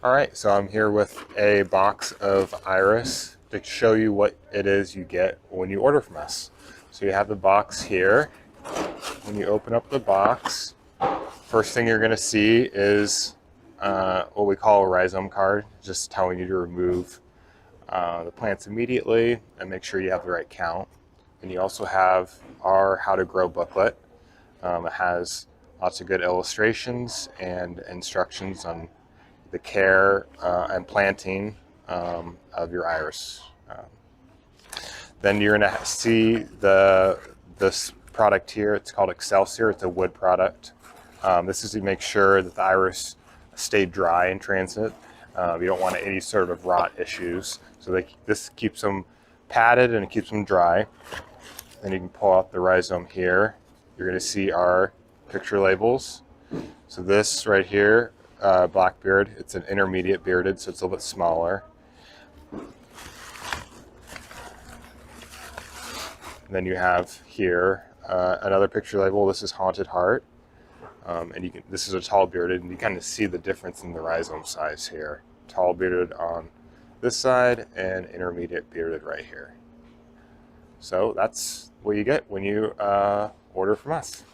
All right, so I'm here with a box of iris to show you what it is you get when you order from us. So you have the box here. When you open up the box, first thing you're going to see is what we call a rhizome card, just telling you to remove the plants immediately and make sure you have the right count. And you also have our How to Grow booklet. It has lots of good illustrations and instructions on the care and planting of your iris. Then you're going to see this product here. It's called Excelsior. It's a wood product. This is to make sure that the iris stay dry in transit. You don't want any sort of rot issues. So this keeps them padded and it keeps them dry. Then you can pull out the rhizome here. You're going to see our picture labels. So this right here, Blackbeard, it's an intermediate bearded, so it's a little bit smaller. And then you have here another picture label. This is Haunted Heart, and this is a tall bearded, and you kind of see the difference in the rhizome size here. Tall bearded on this side and intermediate bearded right here. So that's what you get when you order from us.